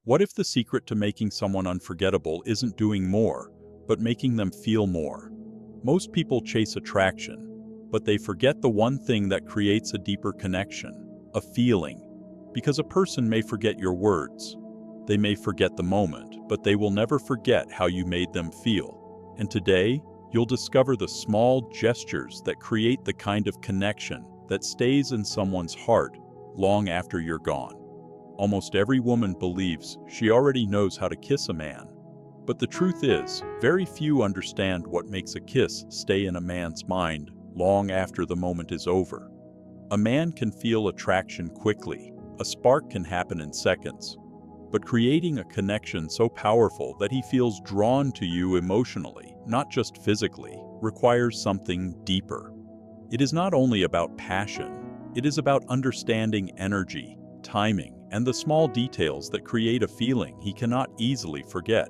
What if the secret to making someone unforgettable isn't doing more, but making them feel more? Most people chase attraction, but they forget the one thing that creates a deeper connection, a feeling. Because a person may forget your words, they may forget the moment, but they will never forget how you made them feel. And today, you'll discover the small gestures that create the kind of connection that stays in someone's heart long after you're gone. Almost every woman believes she already knows how to kiss a man. But the truth is, very few understand what makes a kiss stay in a man's mind long after the moment is over. A man can feel attraction quickly. A spark can happen in seconds. But creating a connection so powerful that he feels drawn to you emotionally, not just physically, requires something deeper. It is not only about passion, it is about understanding energy, timing, and the small details that create a feeling he cannot easily forget.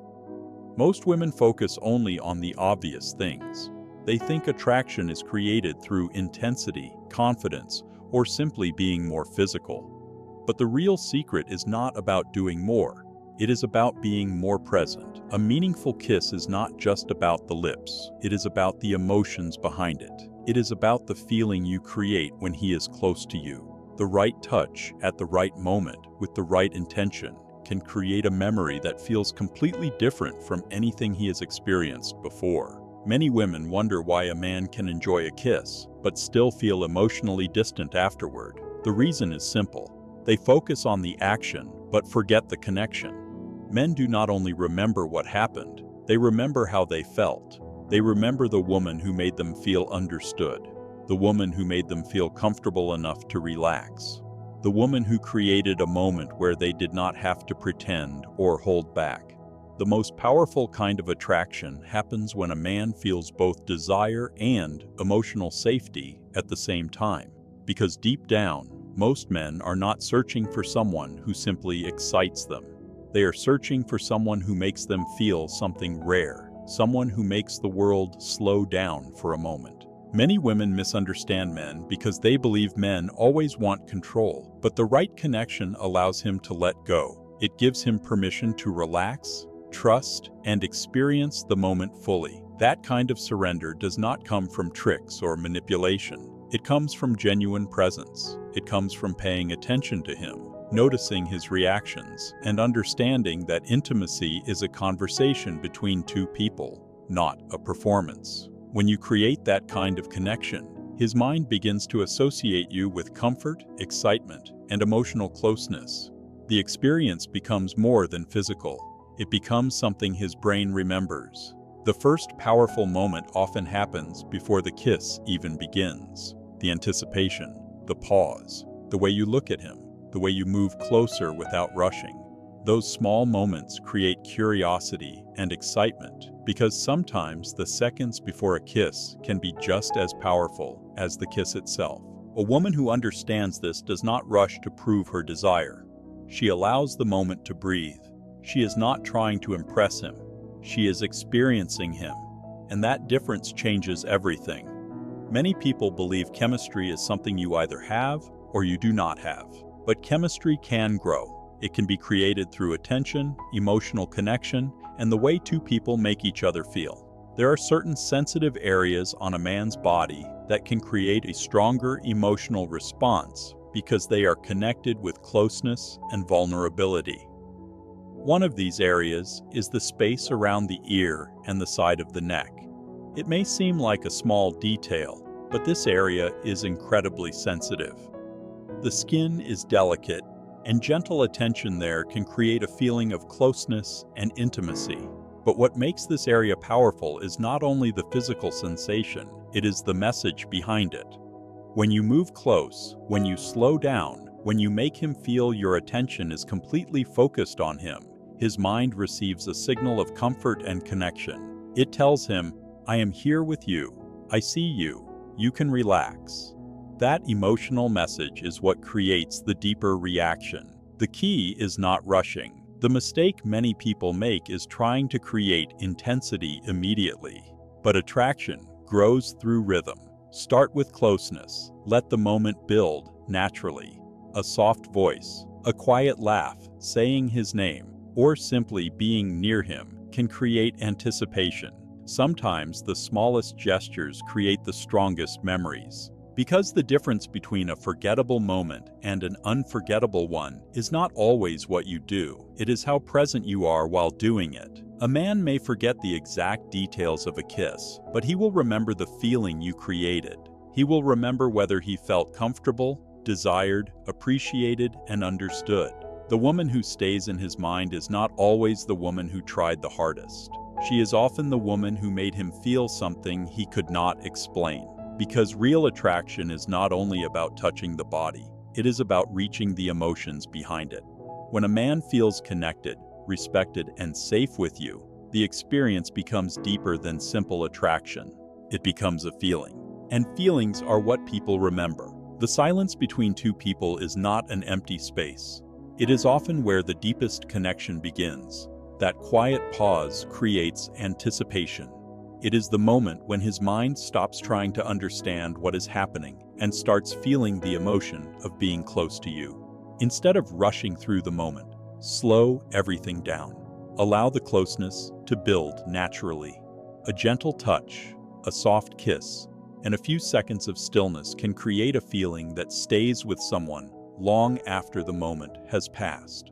Most women focus only on the obvious things. They think attraction is created through intensity, confidence, or simply being more physical. But the real secret is not about doing more. It is about being more present. A meaningful kiss is not just about the lips. It is about the emotions behind it. It is about the feeling you create when he is close to you. The right touch at the right moment with the right intention can create a memory that feels completely different from anything he has experienced before. Many women wonder why a man can enjoy a kiss, but still feel emotionally distant afterward. The reason is simple. They focus on the action, but forget the connection. Men do not only remember what happened, they remember how they felt. They remember the woman who made them feel understood, the woman who made them feel comfortable enough to relax, the woman who created a moment where they did not have to pretend or hold back. The most powerful kind of attraction happens when a man feels both desire and emotional safety at the same time. Because deep down, most men are not searching for someone who simply excites them. They are searching for someone who makes them feel something rare, someone who makes the world slow down for a moment. Many women misunderstand men because they believe men always want control, but the right connection allows him to let go. It gives him permission to relax, trust, and experience the moment fully. That kind of surrender does not come from tricks or manipulation. It comes from genuine presence. It comes from paying attention to him, noticing his reactions, and understanding that intimacy is a conversation between two people, not a performance. When you create that kind of connection, his mind begins to associate you with comfort, excitement, and emotional closeness. The experience becomes more than physical. It becomes something his brain remembers. The first powerful moment often happens before the kiss even begins. The anticipation, the pause, the way you look at him, the way you move closer without rushing. Those small moments create curiosity and excitement because sometimes the seconds before a kiss can be just as powerful as the kiss itself. A woman who understands this does not rush to prove her desire. She allows the moment to breathe. She is not trying to impress him. She is experiencing him, and that difference changes everything. Many people believe chemistry is something you either have or you do not have. But chemistry can grow. It can be created through attention, emotional connection, and the way two people make each other feel. There are certain sensitive areas on a man's body that can create a stronger emotional response because they are connected with closeness and vulnerability. One of these areas is the space around the ear and the side of the neck. It may seem like a small detail, but this area is incredibly sensitive. The skin is delicate, and gentle attention there can create a feeling of closeness and intimacy. But what makes this area powerful is not only the physical sensation, it is the message behind it. When you move close, when you slow down, when you make him feel your attention is completely focused on him, his mind receives a signal of comfort and connection. It tells him, I am here with you. I see you. You can relax. That emotional message is what creates the deeper reaction. The key is not rushing. The mistake many people make is trying to create intensity immediately. But attraction grows through rhythm. Start with closeness. Let the moment build naturally. A soft voice, a quiet laugh, saying his name, or simply being near him can create anticipation. Sometimes the smallest gestures create the strongest memories. Because the difference between a forgettable moment and an unforgettable one is not always what you do, it is how present you are while doing it. A man may forget the exact details of a kiss, but he will remember the feeling you created. He will remember whether he felt comfortable, desired, appreciated, and understood. The woman who stays in his mind is not always the woman who tried the hardest. She is often the woman who made him feel something he could not explain. Because real attraction is not only about touching the body, it is about reaching the emotions behind it. When a man feels connected, respected, and safe with you, the experience becomes deeper than simple attraction. It becomes a feeling. And feelings are what people remember. The silence between two people is not an empty space. It is often where the deepest connection begins. That quiet pause creates anticipation. It is the moment when his mind stops trying to understand what is happening and starts feeling the emotion of being close to you. Instead of rushing through the moment, slow everything down. Allow the closeness to build naturally. A gentle touch, a soft kiss, and a few seconds of stillness can create a feeling that stays with someone long after the moment has passed.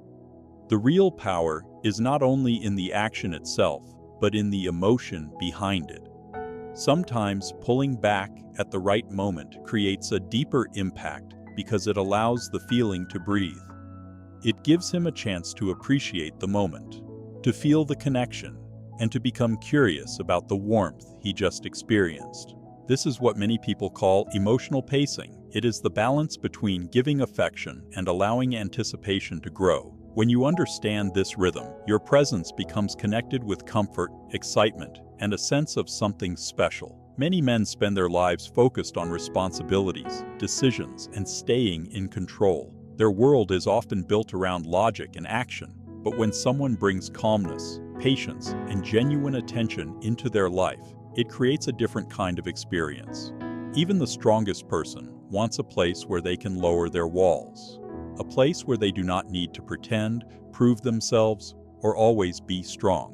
The real power is not only in the action itself, but in the emotion behind it. Sometimes pulling back at the right moment creates a deeper impact because it allows the feeling to breathe. It gives him a chance to appreciate the moment, to feel the connection, and to become curious about the warmth he just experienced. This is what many people call emotional pacing. It is the balance between giving affection and allowing anticipation to grow. When you understand this rhythm, your presence becomes connected with comfort, excitement, and a sense of something special. Many men spend their lives focused on responsibilities, decisions, and staying in control. Their world is often built around logic and action. But when someone brings calmness, patience, and genuine attention into their life, it creates a different kind of experience. Even the strongest person wants a place where they can lower their walls. A place where they do not need to pretend, prove themselves, or always be strong.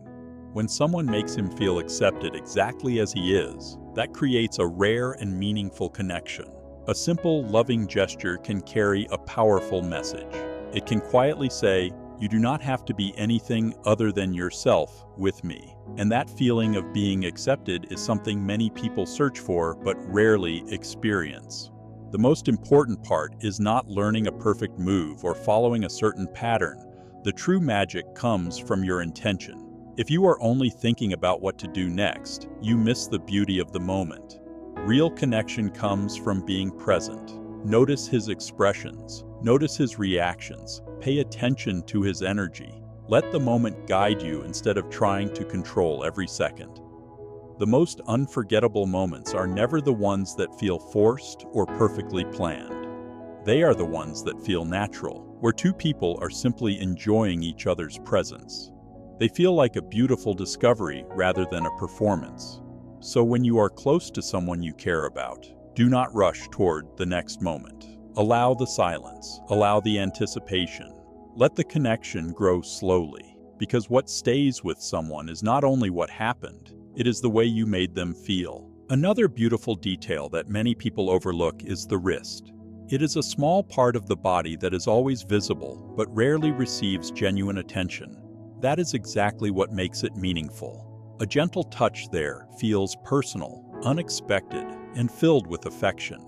When someone makes him feel accepted exactly as he is, that creates a rare and meaningful connection. A simple, loving gesture can carry a powerful message. It can quietly say, "You do not have to be anything other than yourself with me." And that feeling of being accepted is something many people search for but rarely experience. The most important part is not learning a perfect move or following a certain pattern. The true magic comes from your intention. If you are only thinking about what to do next, you miss the beauty of the moment. Real connection comes from being present. Notice his expressions. Notice his reactions. Pay attention to his energy. Let the moment guide you instead of trying to control every second. The most unforgettable moments are never the ones that feel forced or perfectly planned. They are the ones that feel natural, where two people are simply enjoying each other's presence. They feel like a beautiful discovery rather than a performance. So when you are close to someone you care about, do not rush toward the next moment. Allow the silence, allow the anticipation. Let the connection grow slowly, because what stays with someone is not only what happened, it is the way you made them feel. Another beautiful detail that many people overlook is the wrist. It is a small part of the body that is always visible, but rarely receives genuine attention. That is exactly what makes it meaningful. A gentle touch there feels personal, unexpected, and filled with affection.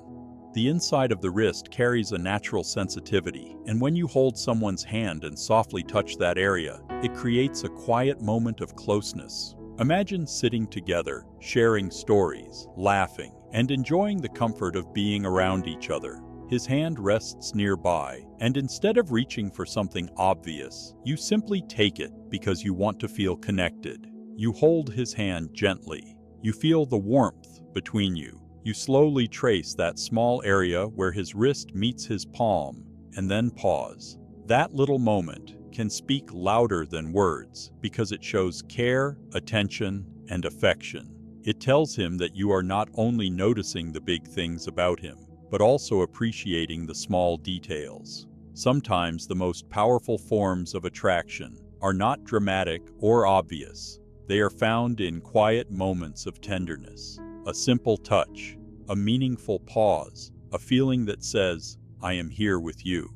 The inside of the wrist carries a natural sensitivity, and when you hold someone's hand and softly touch that area, it creates a quiet moment of closeness. Imagine sitting together, sharing stories, laughing, and enjoying the comfort of being around each other. His hand rests nearby, and instead of reaching for something obvious, you simply take it because you want to feel connected. You hold his hand gently. You feel the warmth between you. You slowly trace that small area where his wrist meets his palm, and then pause. That little moment can speak louder than words because it shows care, attention, and affection. It tells him that you are not only noticing the big things about him, but also appreciating the small details. Sometimes the most powerful forms of attraction are not dramatic or obvious. They are found in quiet moments of tenderness, a simple touch, a meaningful pause, a feeling that says, "I am here with you."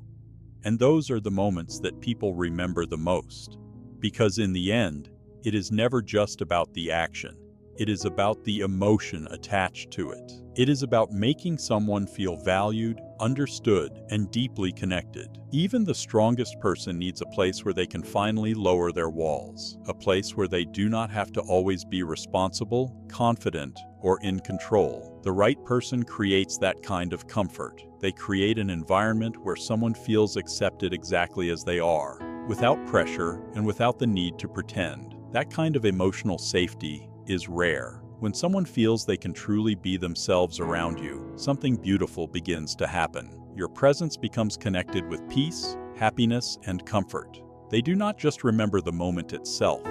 And those are the moments that people remember the most. Because in the end, it is never just about the action. It is about the emotion attached to it. It is about making someone feel valued, understood, and deeply connected. Even the strongest person needs a place where they can finally lower their walls, a place where they do not have to always be responsible, confident, or in control. The right person creates that kind of comfort. They create an environment where someone feels accepted exactly as they are, without pressure and without the need to pretend. That kind of emotional safety is rare. When someone feels they can truly be themselves around you, something beautiful begins to happen. Your presence becomes connected with peace, happiness, and comfort. They do not just remember the moment itself.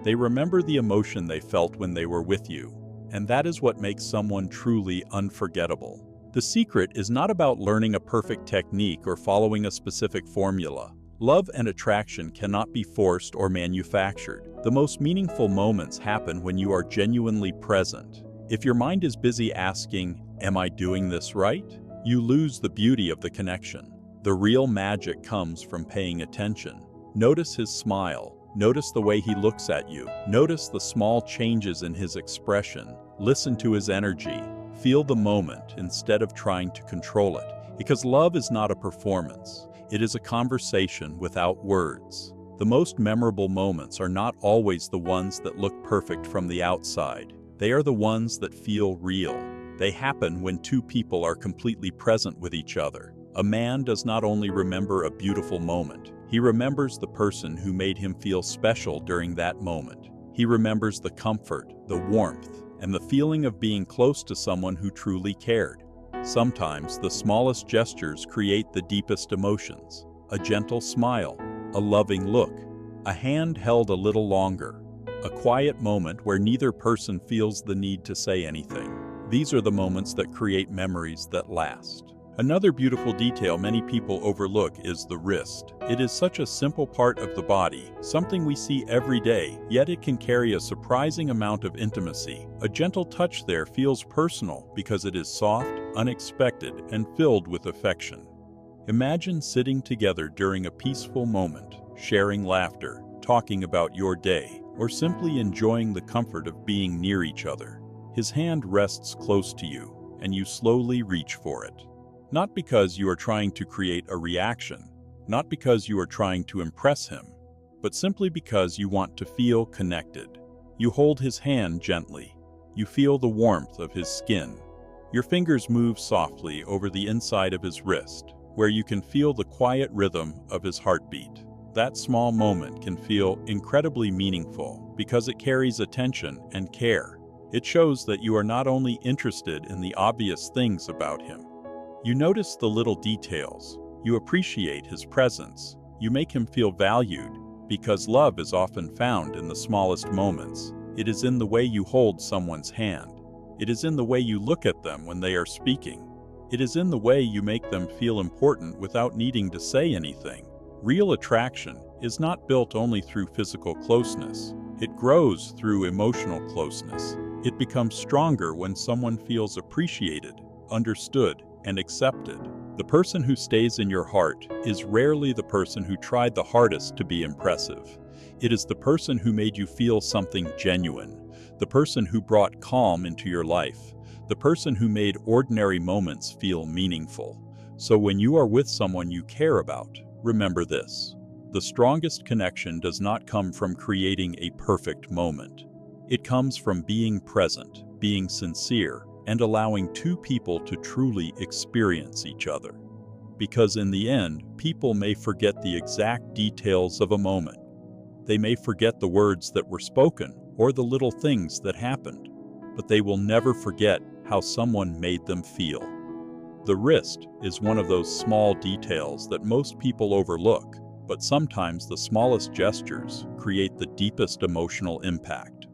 They remember the emotion they felt when they were with you. And that is what makes someone truly unforgettable. The secret is not about learning a perfect technique or following a specific formula. Love and attraction cannot be forced or manufactured. The most meaningful moments happen when you are genuinely present. If your mind is busy asking, "Am I doing this right?" you lose the beauty of the connection. The real magic comes from paying attention. Notice his smile. Notice the way he looks at you. Notice the small changes in his expression. Listen to his energy. Feel the moment instead of trying to control it. Because love is not a performance. It is a conversation without words. The most memorable moments are not always the ones that look perfect from the outside. They are the ones that feel real. They happen when two people are completely present with each other. A man does not only remember a beautiful moment, he remembers the person who made him feel special during that moment. He remembers the comfort, the warmth, and the feeling of being close to someone who truly cared. Sometimes the smallest gestures create the deepest emotions. A gentle smile, a loving look, a hand held a little longer, a quiet moment where neither person feels the need to say anything. These are the moments that create memories that last. Another beautiful detail many people overlook is the wrist. It is such a simple part of the body, something we see every day, yet it can carry a surprising amount of intimacy. A gentle touch there feels personal because it is soft, unexpected, and filled with affection. Imagine sitting together during a peaceful moment, sharing laughter, talking about your day, or simply enjoying the comfort of being near each other. His hand rests close to you, and you slowly reach for it. Not because you are trying to create a reaction, not because you are trying to impress him, but simply because you want to feel connected. You hold his hand gently. You feel the warmth of his skin. Your fingers move softly over the inside of his wrist, where you can feel the quiet rhythm of his heartbeat. That small moment can feel incredibly meaningful because it carries attention and care. It shows that you are not only interested in the obvious things about him. You notice the little details. You appreciate his presence. You make him feel valued, because love is often found in the smallest moments. It is in the way you hold someone's hand. It is in the way you look at them when they are speaking. It is in the way you make them feel important without needing to say anything. Real attraction is not built only through physical closeness. It grows through emotional closeness. It becomes stronger when someone feels appreciated, understood, and accepted. The person who stays in your heart is rarely the person who tried the hardest to be impressive. It is the person who made you feel something genuine, the person who brought calm into your life, the person who made ordinary moments feel meaningful. So when you are with someone you care about, remember this: the strongest connection does not come from creating a perfect moment. It comes from being present, being sincere, and allowing two people to truly experience each other. Because in the end, people may forget the exact details of a moment. They may forget the words that were spoken or the little things that happened, but they will never forget how someone made them feel. The wrist is one of those small details that most people overlook, but sometimes the smallest gestures create the deepest emotional impact.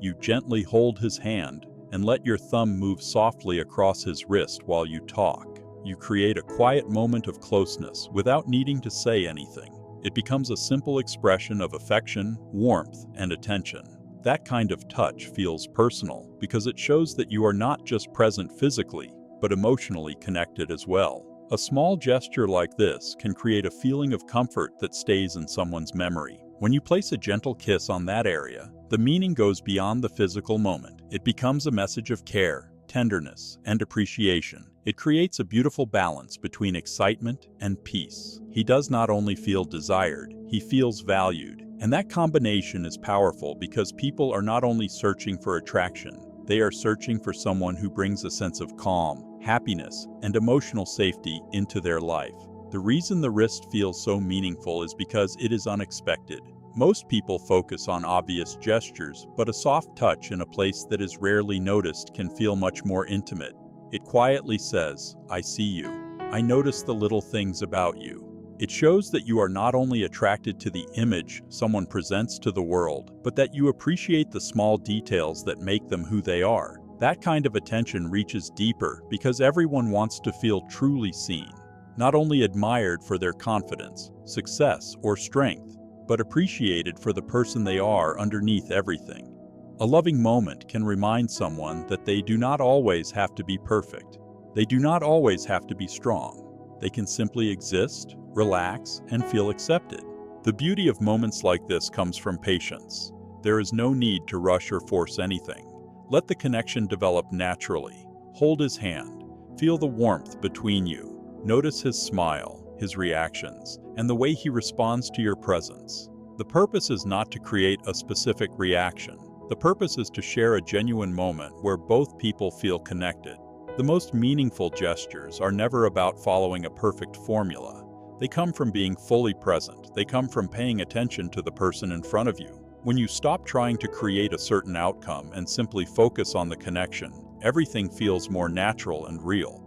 You gently hold his hand and let your thumb move softly across his wrist while you talk. You create a quiet moment of closeness without needing to say anything. It becomes a simple expression of affection, warmth, and attention. That kind of touch feels personal because it shows that you are not just present physically, but emotionally connected as well. A small gesture like this can create a feeling of comfort that stays in someone's memory. When you place a gentle kiss on that area, the meaning goes beyond the physical moment. It becomes a message of care, tenderness, and appreciation. It creates a beautiful balance between excitement and peace. He does not only feel desired, he feels valued. And that combination is powerful because people are not only searching for attraction, they are searching for someone who brings a sense of calm, happiness, and emotional safety into their life. The reason the wrist feels so meaningful is because it is unexpected. Most people focus on obvious gestures, but a soft touch in a place that is rarely noticed can feel much more intimate. It quietly says, "I see you. I notice the little things about you." It shows that you are not only attracted to the image someone presents to the world, but that you appreciate the small details that make them who they are. That kind of attention reaches deeper because everyone wants to feel truly seen, not only admired for their confidence, success, or strength, but appreciated for the person they are underneath everything. A loving moment can remind someone that they do not always have to be perfect. They do not always have to be strong. They can simply exist, relax, and feel accepted. The beauty of moments like this comes from patience. There is no need to rush or force anything. Let the connection develop naturally. Hold his hand. Feel the warmth between you. Notice his smile, his reactions, and the way he responds to your presence. The purpose is not to create a specific reaction. The purpose is to share a genuine moment where both people feel connected. The most meaningful gestures are never about following a perfect formula. They come from being fully present. They come from paying attention to the person in front of you. When you stop trying to create a certain outcome and simply focus on the connection, everything feels more natural and real.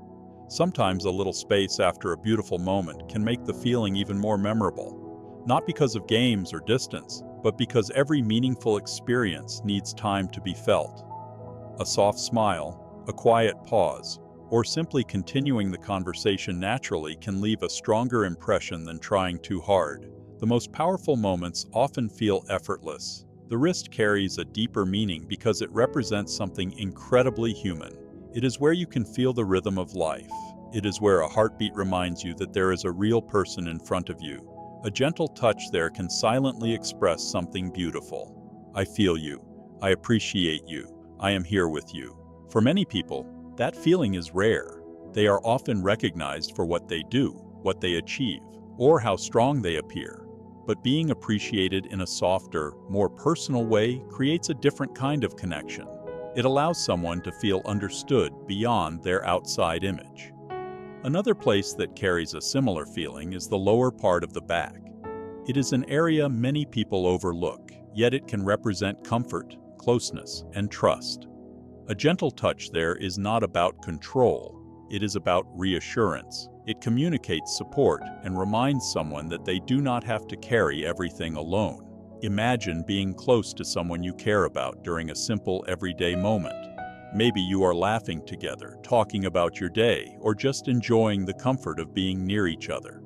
Sometimes a little space after a beautiful moment can make the feeling even more memorable. Not because of games or distance, but because every meaningful experience needs time to be felt. A soft smile, a quiet pause, or simply continuing the conversation naturally can leave a stronger impression than trying too hard. The most powerful moments often feel effortless. The wrist carries a deeper meaning because it represents something incredibly human. It is where you can feel the rhythm of life. It is where a heartbeat reminds you that there is a real person in front of you. A gentle touch there can silently express something beautiful. I feel you. I appreciate you. I am here with you. For many people, that feeling is rare. They are often recognized for what they do, what they achieve, or how strong they appear. But being appreciated in a softer, more personal way creates a different kind of connection. It allows someone to feel understood beyond their outside image. Another place that carries a similar feeling is the lower part of the back. It is an area many people overlook, yet it can represent comfort, closeness, and trust. A gentle touch there is not about control. It is about reassurance. It communicates support and reminds someone that they do not have to carry everything alone. Imagine being close to someone you care about during a simple everyday moment. Maybe you are laughing together, talking about your day, or just enjoying the comfort of being near each other.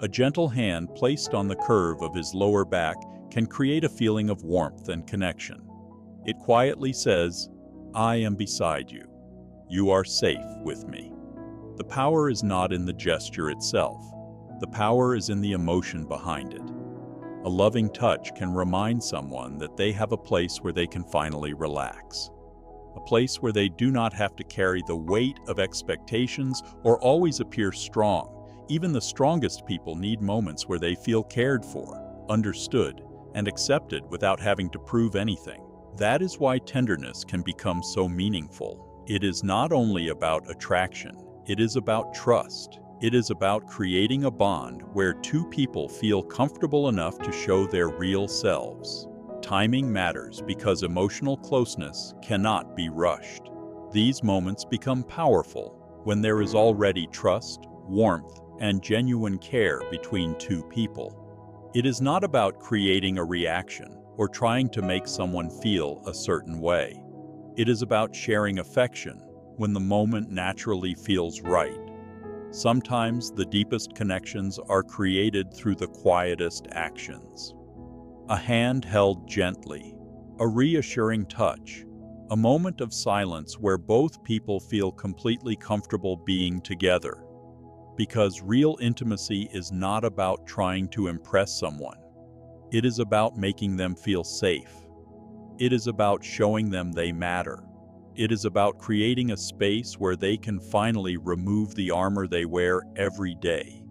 A gentle hand placed on the curve of his lower back can create a feeling of warmth and connection. It quietly says, "I am beside you. You are safe with me." The power is not in the gesture itself. The power is in the emotion behind it. A loving touch can remind someone that they have a place where they can finally relax. A place where they do not have to carry the weight of expectations or always appear strong. Even the strongest people need moments where they feel cared for, understood, and accepted without having to prove anything. That is why tenderness can become so meaningful. It is not only about attraction, it is about trust. It is about creating a bond where two people feel comfortable enough to show their real selves. Timing matters because emotional closeness cannot be rushed. These moments become powerful when there is already trust, warmth, and genuine care between two people. It is not about creating a reaction or trying to make someone feel a certain way. It is about sharing affection when the moment naturally feels right. Sometimes the deepest connections are created through the quietest actions. A hand held gently, a reassuring touch, a moment of silence where both people feel completely comfortable being together. Because real intimacy is not about trying to impress someone. It is about making them feel safe. It is about showing them they matter. It is about creating a space where they can finally remove the armor they wear every day.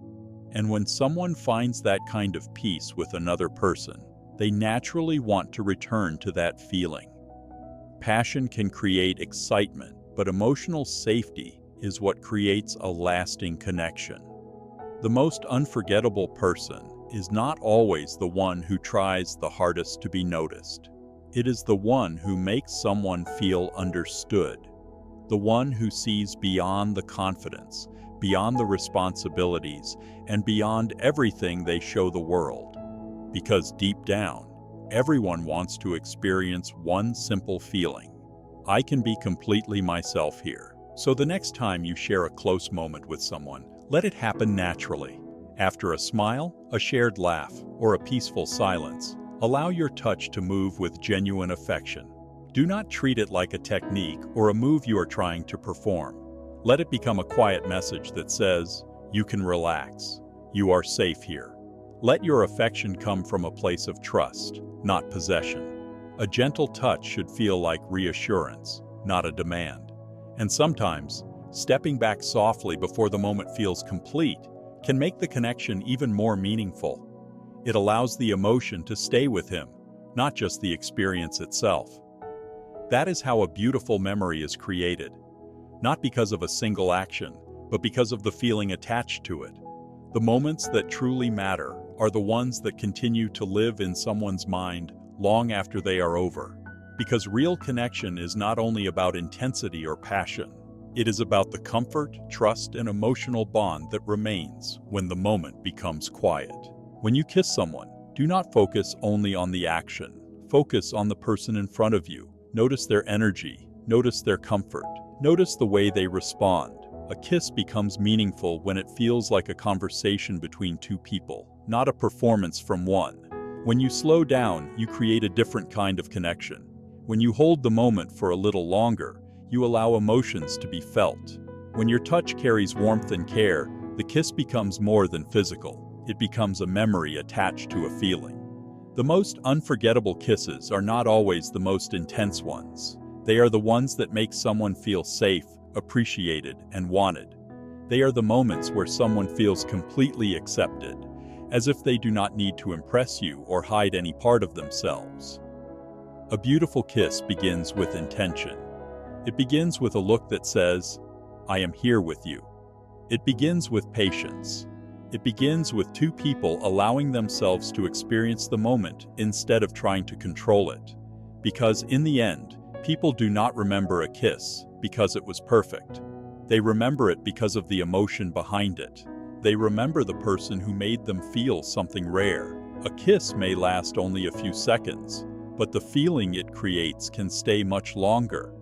And when someone finds that kind of peace with another person, they naturally want to return to that feeling. Passion can create excitement, but emotional safety is what creates a lasting connection. The most unforgettable person is not always the one who tries the hardest to be noticed. It is the one who makes someone feel understood, the one who sees beyond the confidence, beyond the responsibilities, and beyond everything they show the world. Because deep down, everyone wants to experience one simple feeling. I can be completely myself here. So the next time you share a close moment with someone, let it happen naturally. After a smile, a shared laugh, or a peaceful silence, allow your touch to move with genuine affection. Do not treat it like a technique or a move you are trying to perform. Let it become a quiet message that says, you can relax. You are safe here. Let your affection come from a place of trust, not possession. A gentle touch should feel like reassurance, not a demand. And sometimes, stepping back softly before the moment feels complete can make the connection even more meaningful. It allows the emotion to stay with him, not just the experience itself. That is how a beautiful memory is created, not because of a single action, but because of the feeling attached to it. The moments that truly matter are the ones that continue to live in someone's mind long after they are over. Because real connection is not only about intensity or passion, it is about the comfort, trust, and emotional bond that remains when the moment becomes quiet. When you kiss someone, do not focus only on the action. Focus on the person in front of you. Notice their energy. Notice their comfort. Notice the way they respond. A kiss becomes meaningful when it feels like a conversation between two people, not a performance from one. When you slow down, you create a different kind of connection. When you hold the moment for a little longer, you allow emotions to be felt. When your touch carries warmth and care, the kiss becomes more than physical. It becomes a memory attached to a feeling. The most unforgettable kisses are not always the most intense ones. They are the ones that make someone feel safe, appreciated, and wanted. They are the moments where someone feels completely accepted, as if they do not need to impress you or hide any part of themselves. A beautiful kiss begins with intention. It begins with a look that says, I am here with you. It begins with patience. It begins with two people allowing themselves to experience the moment instead of trying to control it. Because in the end, people do not remember a kiss because it was perfect. They remember it because of the emotion behind it. They remember the person who made them feel something rare. A kiss may last only a few seconds, but the feeling it creates can stay much longer.